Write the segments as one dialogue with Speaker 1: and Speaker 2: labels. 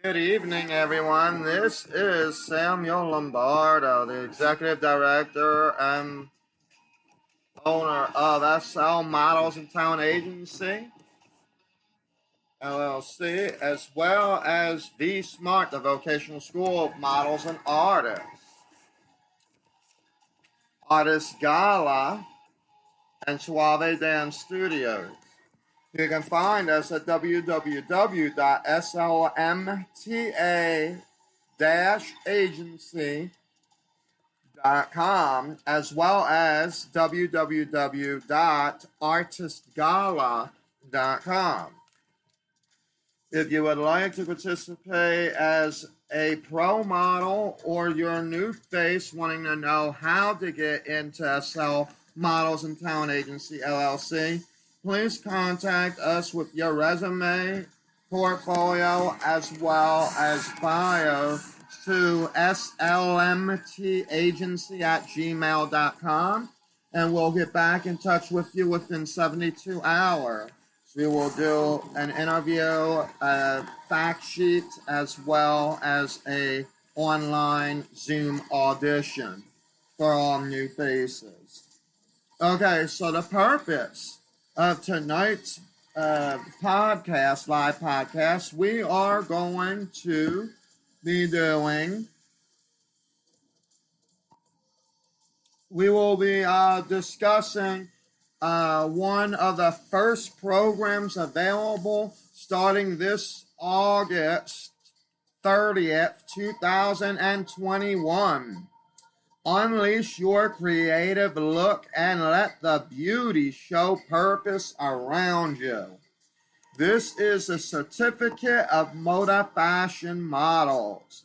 Speaker 1: Good evening, everyone. This is Samuel Lombardo, the Executive Director and owner of SL Models and Talent Agency, LLC, as well as V Smart, the Vocational School of Models and Artist Gala, and Suave Dance Studios. You can find us at www.slmta-agency.com, as well as www.artistgala.com. If you would like to participate as a pro model or your new face wanting to know how to get into SL Models and Talent Agency LLC, please contact us with your resume, portfolio, as well as bio to slmtagency@gmail.com, and we'll get back in touch with you within 72 hours. We will do an interview, a fact sheet, as well as a online Zoom audition for all new faces. Okay, so the purpose of tonight's podcast, live podcast, we are going to be doing, we will be discussing one of the first programs available starting this August 30th, 2021. Unleash your creative look and let the beauty show purpose around you. This is a certificate of MODA fashion models,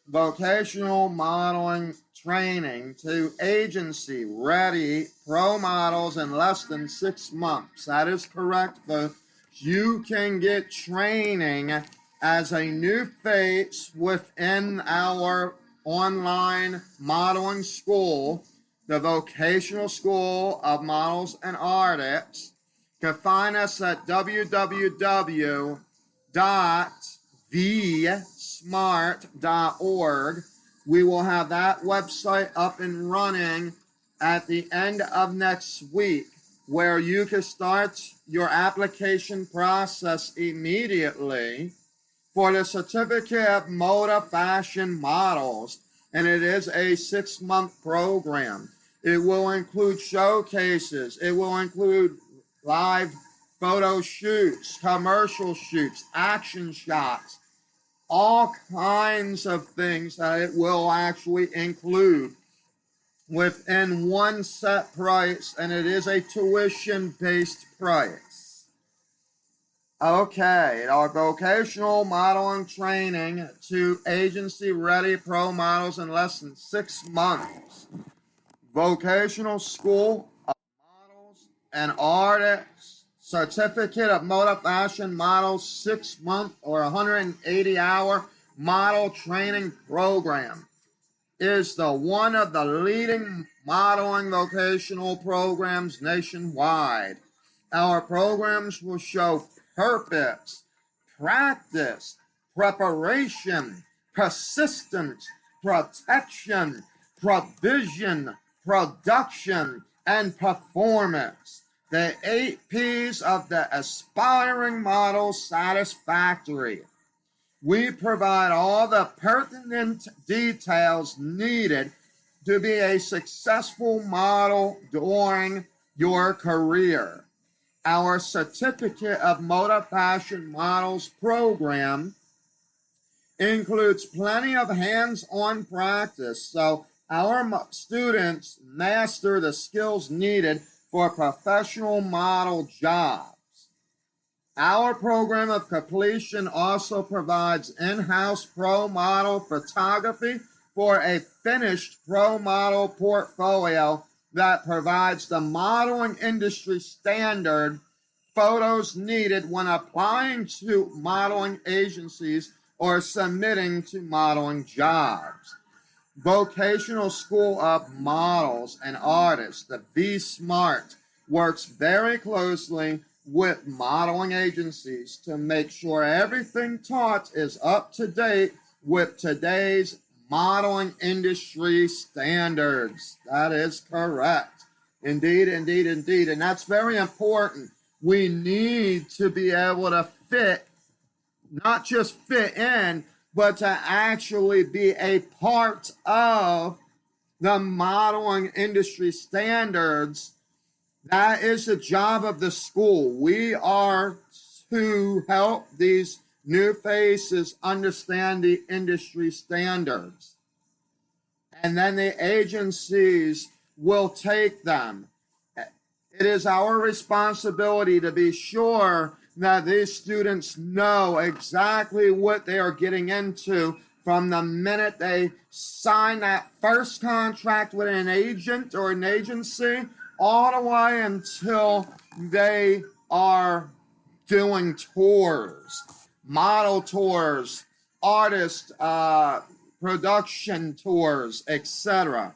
Speaker 1: vocational modeling training to agency ready pro models in less than 6 months. That is correct, folks. You can get training as a new face within our online modeling school, the Vocational School of Models and Artists. You can find us at www.vsmart.org. We will have that website up and running at the end of next week, where you can start your application process immediately for the Certificate of MODA Fashion Models, and it is a 6-month program. It will include showcases. It will include live photo shoots, commercial shoots, action shots, all kinds of things that it will actually include within one set price, and it is a tuition-based price. Okay, our vocational modeling training to agency-ready pro models in less than 6 months. Vocational School of Models and Artists Certificate of MODA Fashion Models 6-month or 180-hour model training program is the one of the leading modeling vocational programs nationwide. Our programs will show purpose, practice, preparation, persistence, protection, provision, production, and performance. The 8 P's of the aspiring model satisfactory. We provide all the pertinent details needed to be a successful model during your career. Our Certificate of MODA Fashion Models program includes plenty of hands-on practice, so our students master the skills needed for professional model jobs. Our program of completion also provides in-house pro model photography for a finished pro model portfolio that provides the modeling industry standard photos needed when applying to modeling agencies or submitting to modeling jobs. Vocational School of Models and Artists, the V Smart, works very closely with modeling agencies to make sure everything taught is up to date with today's modeling industry standards. That is correct. Indeed, indeed, indeed. And that's very important. We need to be able to fit, not just fit in, but to actually be a part of the modeling industry standards. That is the job of the school. We are to help these new faces understand the industry standards. And then the agencies will take them. It is our responsibility to be sure that these students know exactly what they are getting into from the minute they sign that first contract with an agent or an agency all the way until they are doing tours, model tours, artist production tours, etc.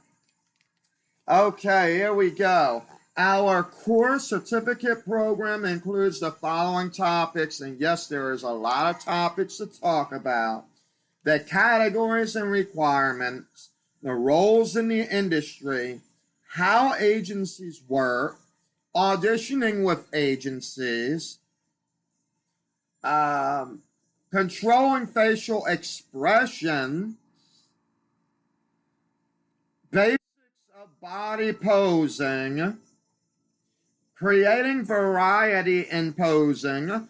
Speaker 1: Okay, here we go. Our core certificate program includes the following topics, and yes, there is a lot of topics to talk about. The categories and requirements, the roles in the industry, how agencies work, auditioning with agencies, controlling facial expression, basics of body posing, creating variety in posing,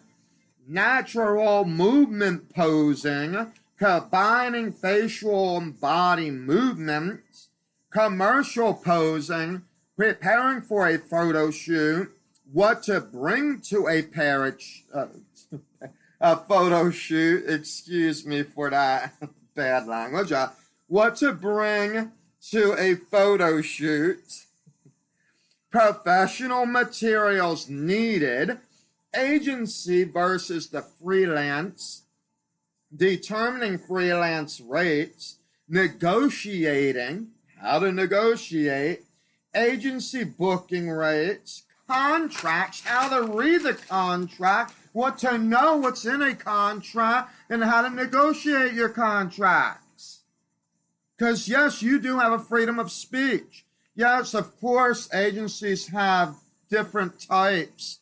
Speaker 1: natural movement posing, combining facial and body movements, commercial posing, preparing for a photo shoot, what to bring to a photo shoot, excuse me for that bad language, what to bring to a photo shoot, professional materials needed, agency versus the freelance, determining freelance rates, negotiating, how to negotiate, agency booking rates, contracts, how to read the contract, what to know what's in a contract, and how to negotiate your contracts. Because yes, you do have a freedom of speech. Yes, of course, agencies have different types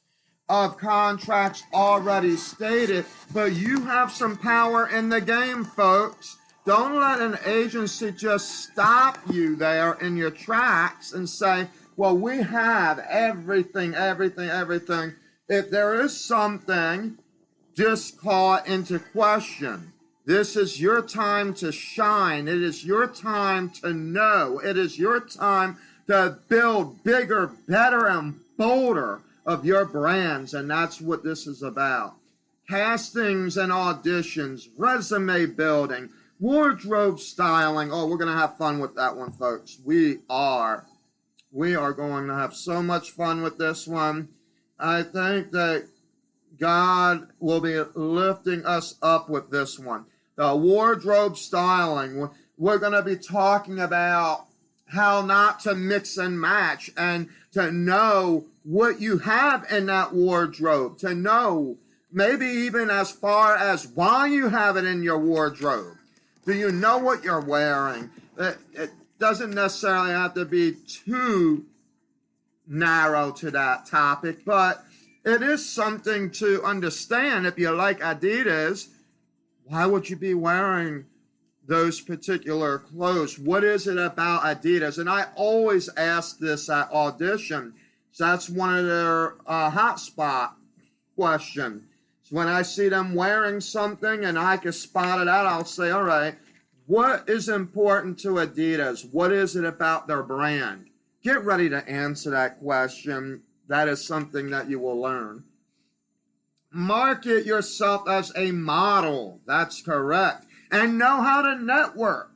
Speaker 1: of contracts already stated, but you have some power in the game, folks. Don't let an agency just stop you there in your tracks and say, well, we have everything. If there is something, just call it into question. This is your time to shine. It is your time to know. It is your time to build bigger, better, and bolder of your brands, and that's what this is about. Castings and auditions, resume building, wardrobe styling. Oh, we're going to have fun with that one, folks. We are going to have so much fun with this one. I think that God will be lifting us up with this one. The wardrobe styling. We're going to be talking about how not to mix and match and to know what you have in that wardrobe, to know maybe even as far as why you have it in your wardrobe. Do you know what you're wearing? It doesn't necessarily have to be too narrow to that topic, but it is something to understand. If you like Adidas, why would you be wearing those particular clothes? What is it about Adidas? And I always ask this at audition. So that's one of their hotspot questions. So when I see them wearing something and I can spot it out, I'll say, all right, what is important to Adidas? What is it about their brand? Get ready to answer that question. That is something that you will learn. Market yourself as a model. That's correct. And know how to network.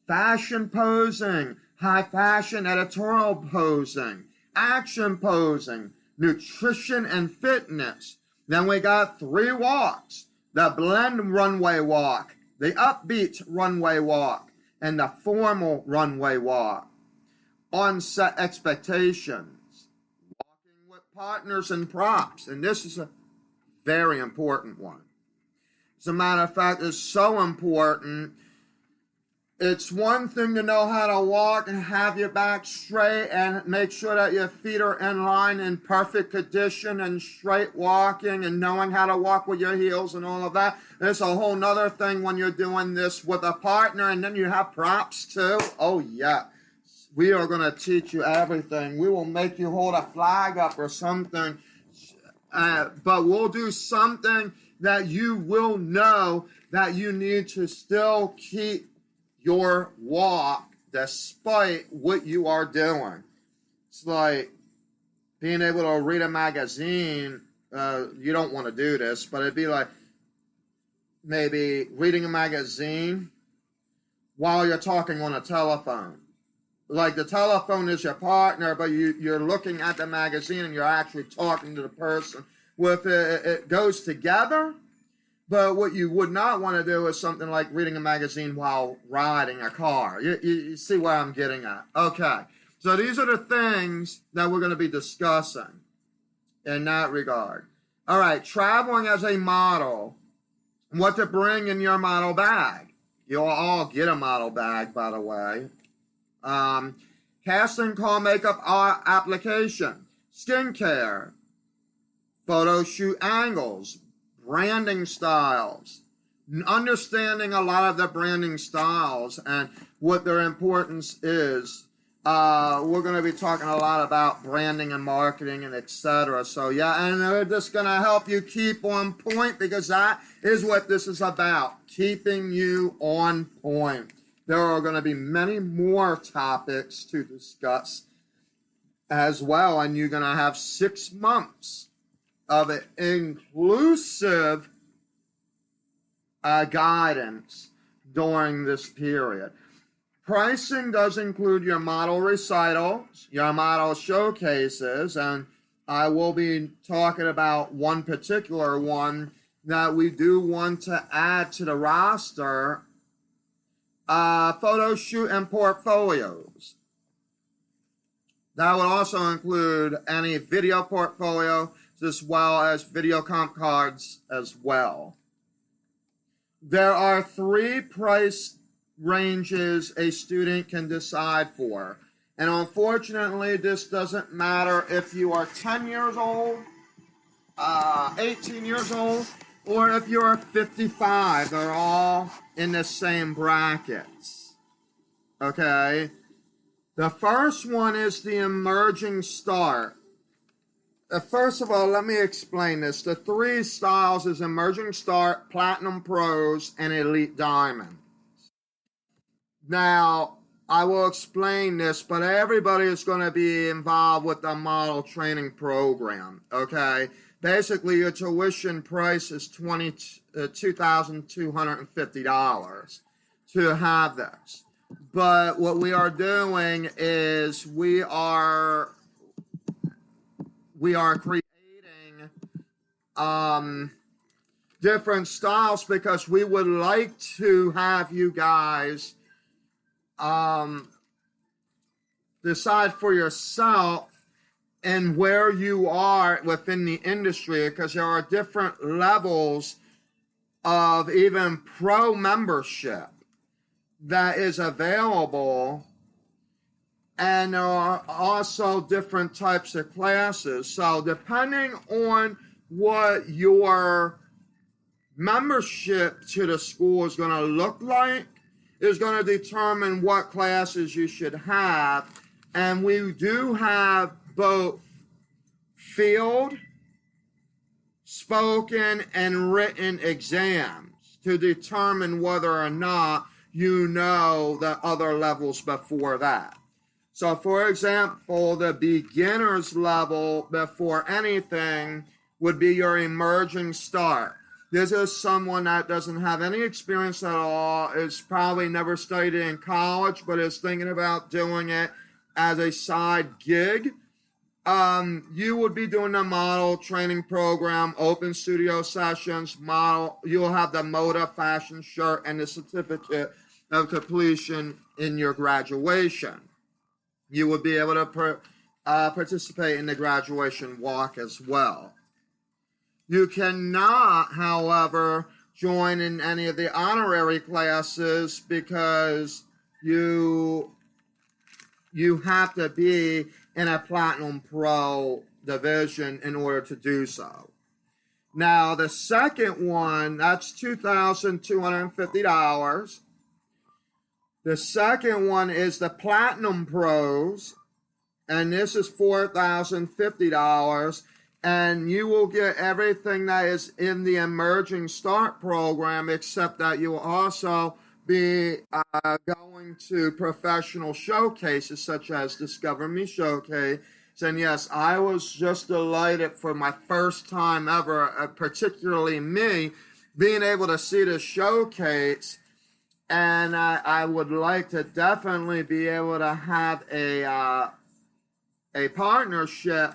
Speaker 1: Fashion posing, high fashion editorial posing, action posing, nutrition and fitness. Then we got 3 walks. The blend runway walk, the upbeat runway walk, and the formal runway walk. On-set expectations. Walking with partners and props, and this is a very important one. As a matter of fact, it's so important. It's one thing to know how to walk and have your back straight and make sure that your feet are in line in perfect condition and straight walking and knowing how to walk with your heels and all of that. It's a whole nother thing when you're doing this with a partner, and then you have props too. Oh yeah, we are going to teach you everything. We will make you hold a flag up or something, but we'll do something that you will know that you need to still keep your walk despite what you are doing. It's like being able to read a magazine. You don't want to do this, but it'd be like maybe reading a magazine while you're talking on a telephone. Like the telephone is your partner, but you're looking at the magazine and you're actually talking to the person. With it goes together. But what you would not want to do is something like reading a magazine while riding a car. You see where I'm getting at. Okay. So these are the things that we're going to be discussing in that regard. All right. Traveling as a model. What to bring in your model bag. You'll all get a model bag, by the way. Casting call makeup application. Skincare. Photo shoot angles. Branding styles, understanding a lot of the branding styles and what their importance is. We're going to be talking a lot about branding and marketing and etc. So yeah, and they're just going to help you keep on point, because that is what this is about, keeping you on point. There are going to be many more topics to discuss as well, and you're going to have 6 months of it inclusive guidance during this period. Pricing does include your model recitals, your model showcases, and I will be talking about one particular one that we do want to add to the roster, photo shoot and portfolios. That would also include any video portfolio, as well as video comp cards as well. There are 3 price ranges a student can decide for. And unfortunately, this doesn't matter if you are 10 years old, 18 years old, or if you're 55. They're all in the same brackets. Okay? The first one is the emerging start. First of all, let me explain this. The 3 styles is Emerging Start, Platinum Pros, and Elite Diamond. Now, I will explain this, but everybody is going to be involved with the model training program, okay? Basically, your tuition price is $2,250 to have this. But what we are doing is we are creating different styles, because we would like to have you guys decide for yourself and where you are within the industry, because there are different levels of even pro membership that is available. And there are also different types of classes. So depending on what your membership to the school is going to look like, is going to determine what classes you should have. And we do have both field, spoken, and written exams to determine whether or not you know the other levels before that. So, for example, the beginner's level before anything would be your emerging start. This is someone that doesn't have any experience at all, is probably never studied in college, but is thinking about doing it as a side gig. You would be doing the model training program, open studio sessions, model. You'll have the MODA fashion shirt and the certificate of completion in your graduation. You would be able to participate in the graduation walk as well. You cannot, however, join in any of the honorary classes because you have to be in a Platinum Pro division in order to do so. Now, the second one, that's $2,250. The second one is the Platinum Pros, and this is $4,050. And you will get everything that is in the Emerging Start program, except that you will also be going to professional showcases such as Discover Me Showcase. And yes, I was just delighted for my first time ever, particularly me, being able to see the showcase. And I would like to definitely be able to have a partnership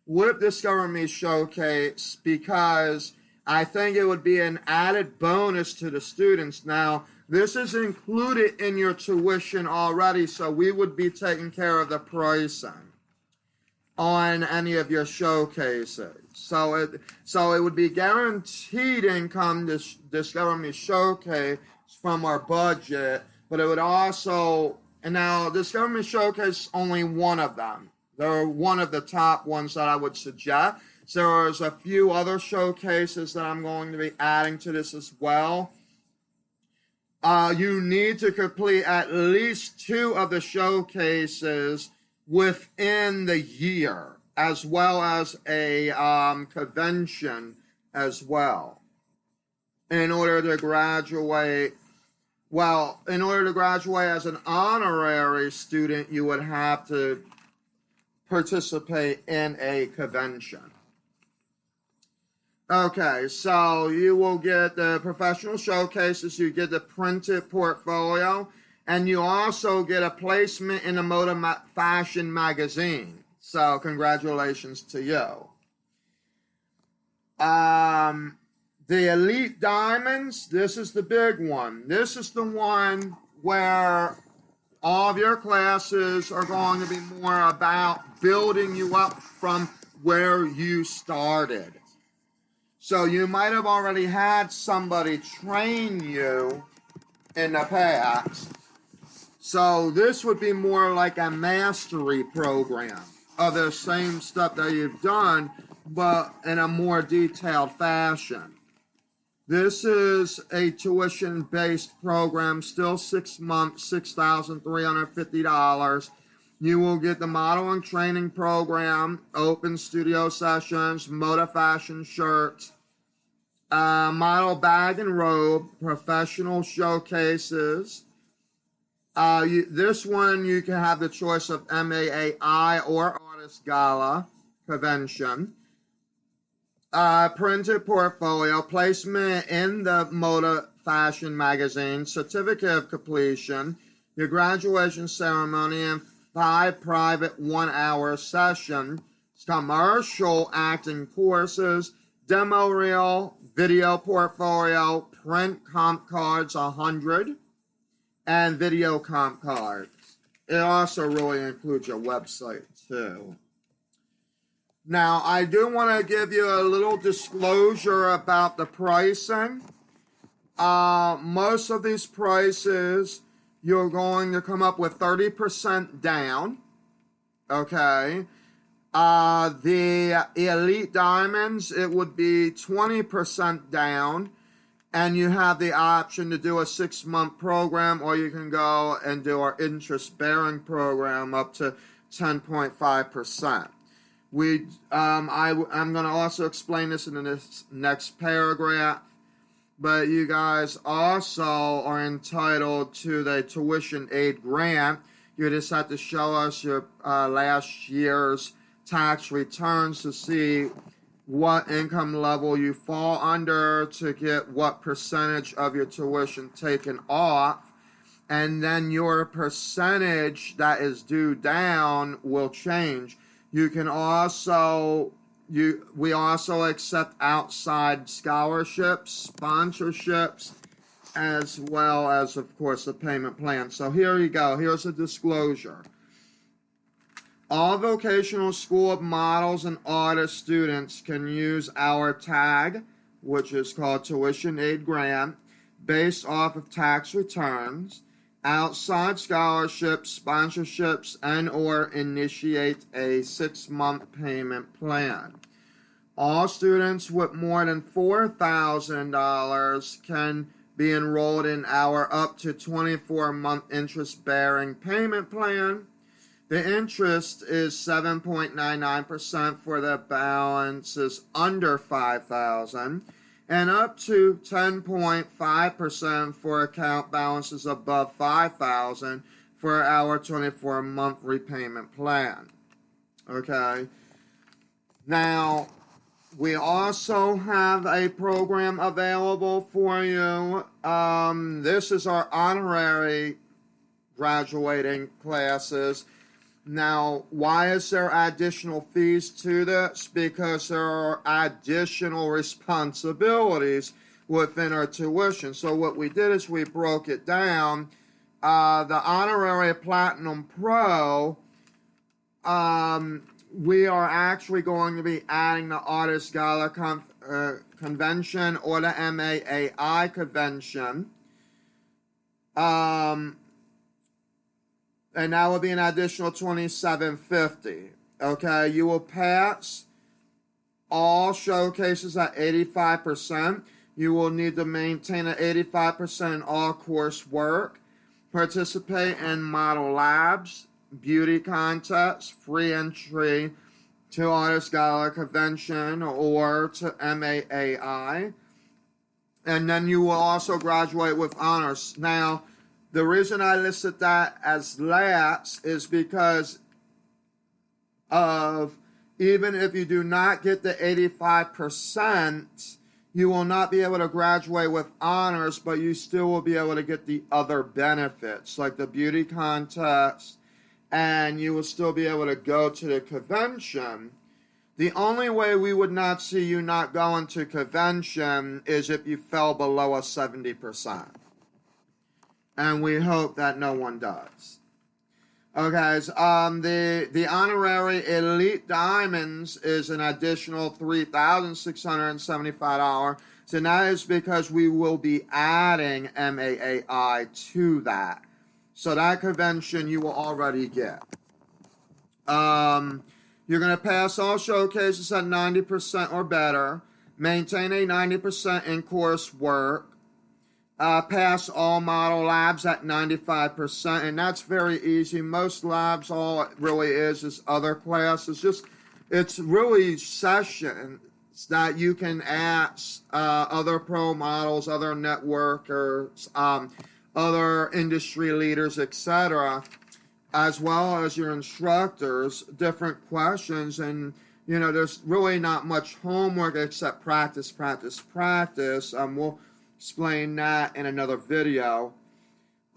Speaker 1: with Discover Me Showcase, because I think it would be an added bonus to the students. Now, this is included in your tuition already, so we would be taking care of the pricing on any of your showcases. So it would be guaranteed income to Discover Me Showcase from our budget, but it would also, and now Discover Me Showcase is only one of them. They're one of the top ones that I would suggest. There's a few other showcases that I'm going to be adding to this as well. You need to complete at least 2 of the showcases within the year, as well as a convention as well, in order to graduate. Well, in order to graduate as an honorary student, you would have to participate in a convention. Okay, so you will get the professional showcases, you get the printed portfolio, and you also get a placement in the MODA fashion magazine. So congratulations to you. The Elite Diamonds, this is the big one. This is the one where all of your classes are going to be more about building you up from where you started. So you might have already had somebody train you in the past. So this would be more like a mastery program of the same stuff that you've done, but in a more detailed fashion. This is a tuition-based program, still 6 months, $6,350. You will get the modeling training program, open studio sessions, MODA fashion shirts, model bag and robe, professional showcases. This one you can have the choice of MAAI or Artist Gala convention. Printed portfolio, placement in the MODA fashion magazine, certificate of completion, your graduation ceremony, and 5 private 1-hour sessions, commercial acting courses, demo reel, video portfolio, print comp cards 100, and video comp cards. It also really includes your website too. Now, I do want to give you a little disclosure about the pricing. Most of these prices, you're going to come up with 30% down, okay? The Elite Diamonds, it would be 20% down, and you have the option to do a 6-month program, or you can go and do our interest-bearing program up to 10.5%. I'm going to also explain this in the next paragraph, but you guys also are entitled to the tuition aid grant. You just have to show us your last year's tax returns to see what income level you fall under to get what percentage of your tuition taken off, and then your percentage that is due down will change. You can also, we also accept outside scholarships, sponsorships, as well as, of course, the payment plan. So here you go. Here's a disclosure. All vocational school models and audit students can use our tag, which is called tuition aid grant, based off of tax returns, outside scholarships, sponsorships, and or initiate a 6-month payment plan. All students with more than $4,000 can be enrolled in our up to 24-month interest-bearing payment plan. The interest is 7.99% for the balances under $5,000 and up to 10.5% for account balances above $5,000 for our 24-month repayment plan. Okay. Now, we also have a program available for you. This is our honorary graduating classes. Now, why is there additional fees to this? Because there are additional responsibilities within our tuition. So what we did is we broke it down. The Honorary Platinum Pro, we are actually going to be adding the Artist Gala Convention or the MAAI Convention. And that will be an additional $2,750. Okay, you will pass all showcases at 85%. You will need to maintain an 85% in all coursework. Participate in model labs, beauty contests, free entry to Artist Gala Convention or to MAAI. And then you will also graduate with honors. Now, the reason I listed that as last is because of even if you do not get the 85%, you will not be able to graduate with honors, but you still will be able to get the other benefits, like the beauty contest, and you will still be able to go to the convention. The only way we would not see you not going to convention is if you fell below a 70%. And we hope that no one does. Okay, so, the honorary Elite Diamonds is an additional $3,675. So that is because we will be adding MAAI to that. So that convention you will already get. You're going to pass all showcases at 90% or better. Maintain a 90% in-course work. Pass all model labs at 95%, and that's very easy. Most labs, all it really is other classes. It's really sessions that you can ask other pro models, other networkers, other industry leaders, etc., as well as your instructors, different questions. And, there's really not much homework except practice, practice, practice. We'll explain that in another video.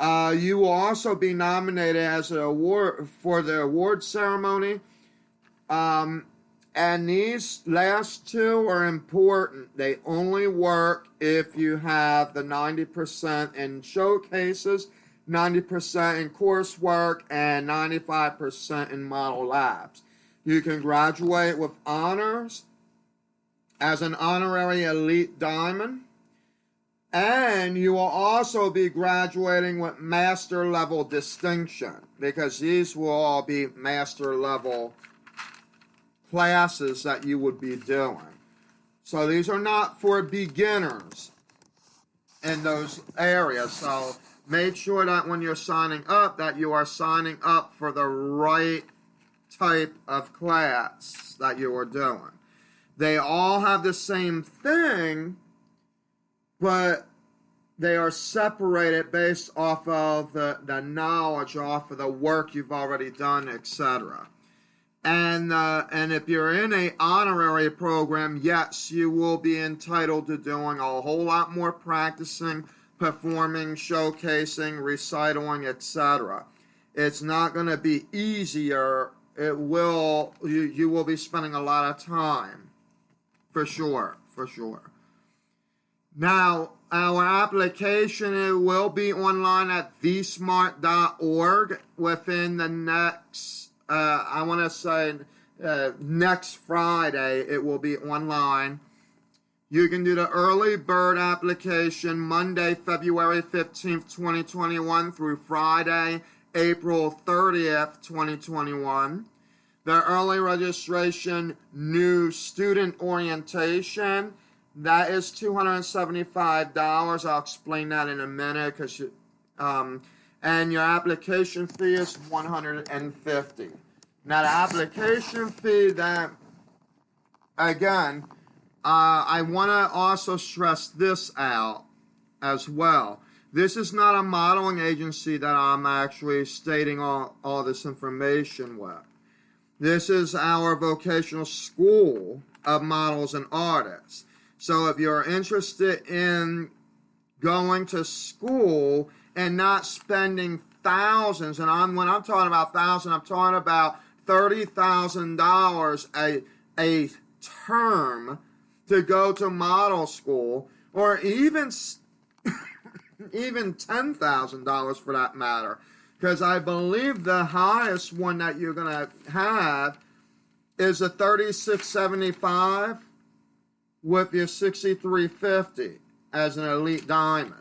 Speaker 1: You will also be nominated as an award for the award ceremony. And these last two are important. They only work if you have the 90% in showcases, 90% in coursework, and 95% in model labs. You can graduate with honors as an honorary Elite Diamond. And you will also be graduating with master level distinction, because these will all be master level classes that you would be doing. So these are not for beginners in those areas. So make sure that when you're signing up, that you are signing up for the right type of class that you are doing. They all have the same thing, but they are separated based off of the knowledge, off of the work you've already done, etc. And if you're in a honorary program, yes, you will be entitled to doing a whole lot more practicing, performing, showcasing, recitaling, etc. It's not going to be easier. You will be spending a lot of time, for sure. Now, our application, it will be online at vsmart.org within the next I want to say next Friday it will be online. You can do the early bird application Monday, February 15th, 2021 through Friday, April 30th, 2021. The early registration new student orientation, that is $275. I'll explain that in a minute. And your application fee is $150. Now the application fee, that, again, I want to also stress this out as well. This is not a modeling agency that I'm actually stating all this information with. This is our vocational school of models and artists. So if you're interested in going to school and not spending thousands, and when I'm talking about thousands, I'm talking about $30,000 a term to go to model school, or even $10,000 for that matter, because I believe the highest one that you're going to have is a $36.75 with your $63.50 as an elite diamond.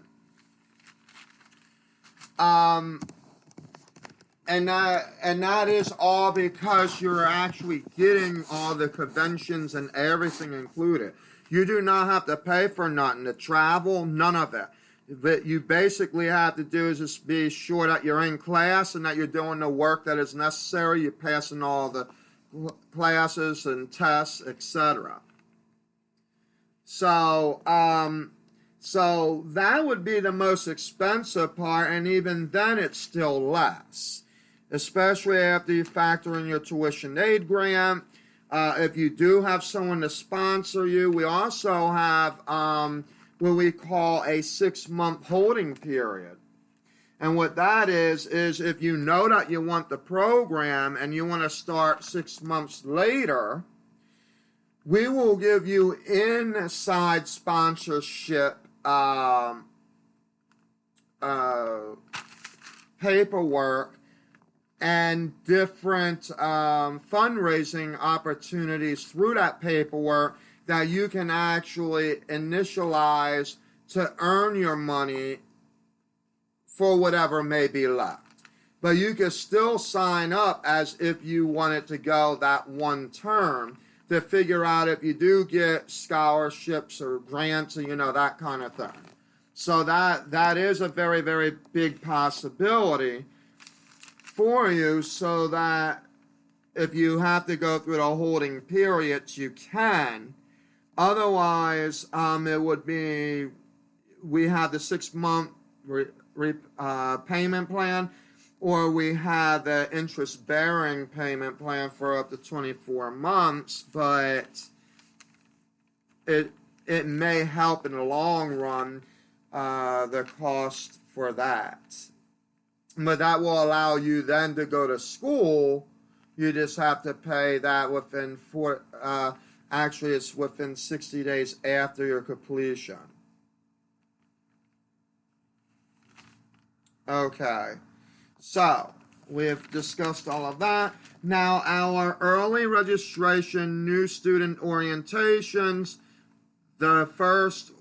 Speaker 1: And that is all because you're actually getting all the conventions and everything included. You do not have to pay for nothing, to travel, none of it. What you basically have to do is just be sure that you're in class and that you're doing the work that is necessary. You're passing all the classes and tests, etc. So that would be the most expensive part, and even then it's still less, especially after you factor in your tuition aid grant. If you do have someone to sponsor you, we also have what we call a 6-month holding period. And what that is if you know that you want the program and you want to start 6 months later, we will give you inside sponsorship paperwork and different fundraising opportunities through that paperwork that you can actually initialize to earn your money for whatever may be left. But you can still sign up as if you wanted to go that one term to figure out if you do get scholarships or grants or, that kind of thing. So that is a very, very big possibility for you, so that if you have to go through the holding periods, you can. Otherwise, it would be, we have the 6-month payment plan, or we have the interest-bearing payment plan for up to 24 months, but it may help in the long run, the cost for that. But that will allow you then to go to school. You just have to pay that within actually it's within 60 days after your completion. Okay, so we've discussed all of that. Now our early registration new student orientations, the first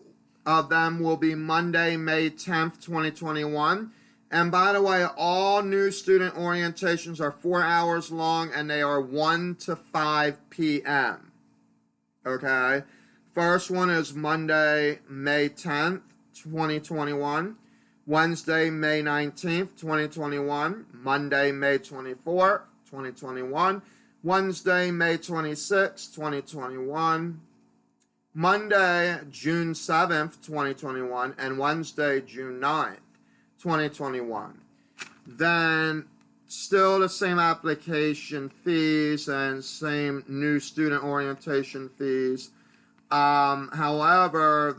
Speaker 1: of them will be Monday, May 10th, 2021. And by the way, all new student orientations are 4 hours long, and they are 1 to 5 p.m. Okay? First one is Monday, May 10th, 2021. Wednesday, May 19th, 2021. Monday, May 24th, 2021. Wednesday, May 26th, 2021. Monday, June 7th, 2021. And Wednesday, June 9th. 2021. Then still the same application fees and same new student orientation fees. However,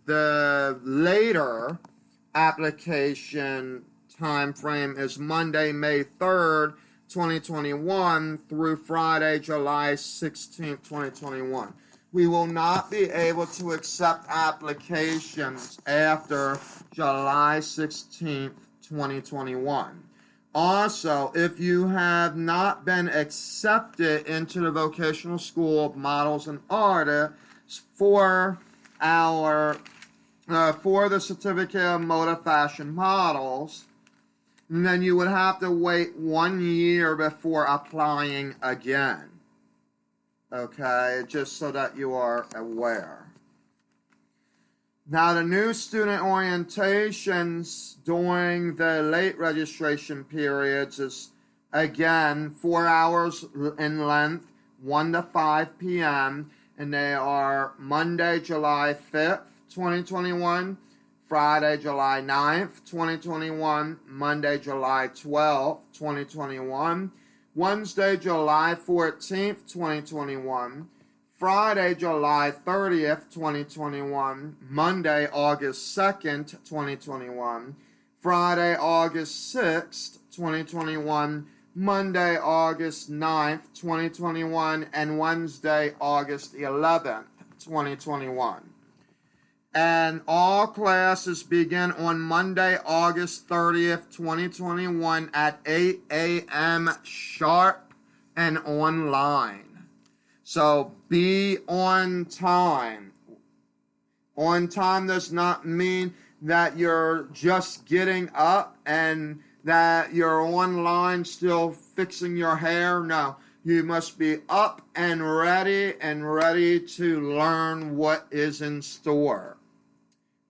Speaker 1: the later application time frame is Monday, May 3rd, 2021 through Friday, July 16th, 2021. We will not be able to accept applications after July 16th, 2021. Also, if you have not been accepted into the Vocational School of Models and Artists for the certificate of MODA fashion models, then you would have to wait 1 year before applying again. Okay, just so that you are aware. Now, the new student orientations during the late registration periods is, again, 4 hours in length, 1 to 5 p.m., and they are Monday, July 5th, 2021, Friday, July 9th, 2021, Monday, July 12th, 2021, Wednesday, July 14th, 2021, Friday, July 30th, 2021, Monday, August 2nd, 2021, Friday, August 6th, 2021, Monday, August 9th, 2021, and Wednesday, August 11th, 2021. And all classes begin on Monday, August 30th, 2021 at 8 a.m. sharp and online. So be on time. On time does not mean that you're just getting up and that you're online still fixing your hair. No, you must be up and ready to learn what is in store.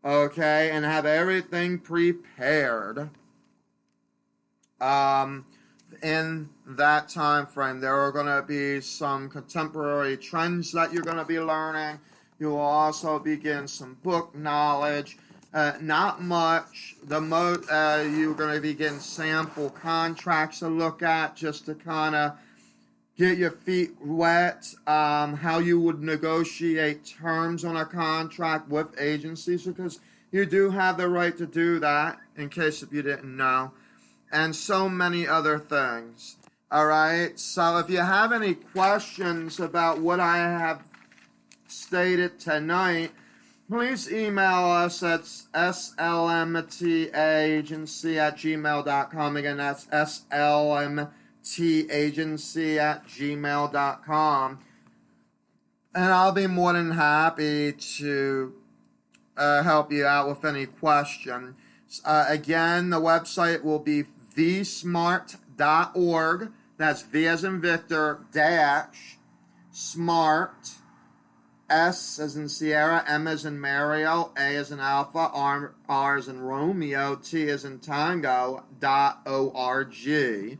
Speaker 1: Okay, and have everything prepared in that time frame. There are going to be some contemporary trends that you're going to be learning. You will also begin some book knowledge. Not much. You're going to begin sample contracts to look at just to kind of get your feet wet, how you would negotiate terms on a contract with agencies, because you do have the right to do that, in case if you didn't know, and so many other things. All right, so if you have any questions about what I have stated tonight, please email us at slmtagency@gmail.com. Again, that's slmtagency@gmail.com. And I'll be more than happy to help you out with any question. Again, the website will be vsmart.org. That's V as in Victor, dash, smart, S as in Sierra, M as in Mario, A as in Alpha, R as in Romeo, T as in Tango, .org.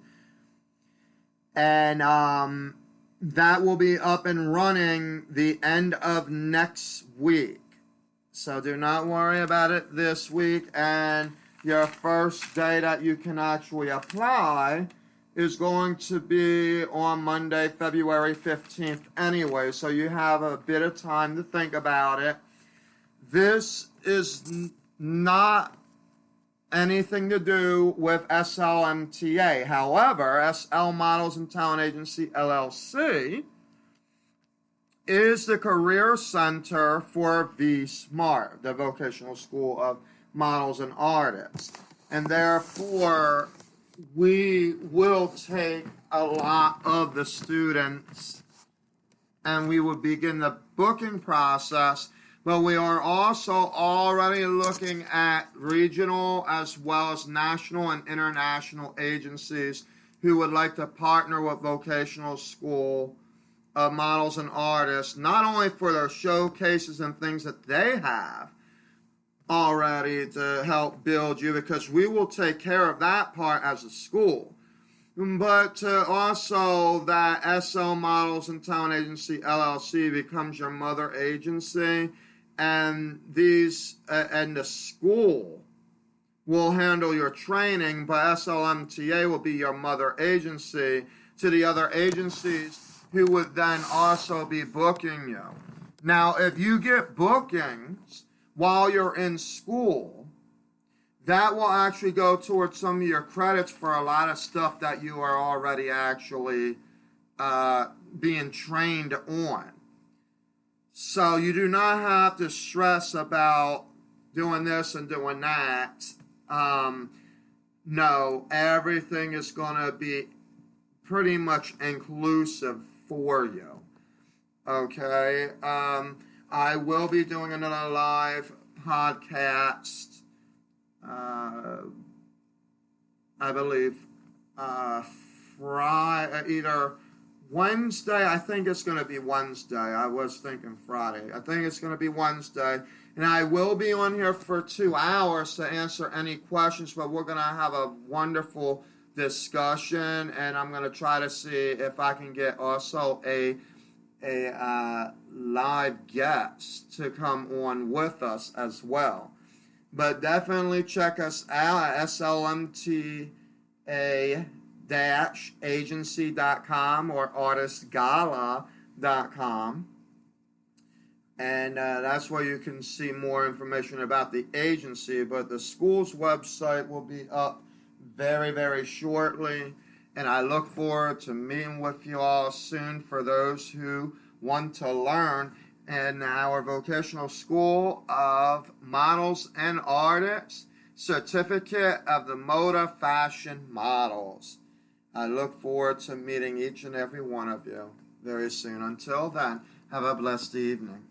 Speaker 1: And that will be up and running the end of next week. So do not worry about it this week. And your first day that you can actually apply is going to be on Monday, February 15th anyway. So you have a bit of time to think about it. This is not anything to do with SLMTA. However, SL Models and Talent Agency, LLC, is the career center for VSmart, the Vocational School of Models and Artists. And therefore, we will take a lot of the students and we will begin the booking process. But we are also already looking at regional as well as national and international agencies who would like to partner with Vocational School of Models and Artists, not only for their showcases and things that they have already to help build you, because we will take care of that part as a school, but also that SL Models and Talent Agency LLC becomes your mother agency, and and the school will handle your training, but SLMTA will be your mother agency to the other agencies who would then also be booking you. Now, if you get bookings while you're in school, that will actually go towards some of your credits for a lot of stuff that you are already actually being trained on. So you do not have to stress about doing this and doing that. No, everything is going to be pretty much inclusive for you. Okay. I will be doing another live podcast. I believe Friday, either Wednesday. I think it's going to be Wednesday. I was thinking Friday. I think it's going to be Wednesday. And I will be on here for 2 hours to answer any questions, but we're going to have a wonderful discussion, and I'm going to try to see if I can get also a live guest to come on with us as well. But definitely check us out at slmtagency.com or artistgala.com. And that's where you can see more information about the agency. But the school's website will be up very, very shortly. And I look forward to meeting with you all soon for those who want to learn in our Vocational School of Models and Artists Certificate of the MODA Fashion Models. I look forward to meeting each and every one of you very soon. Until then, have a blessed evening.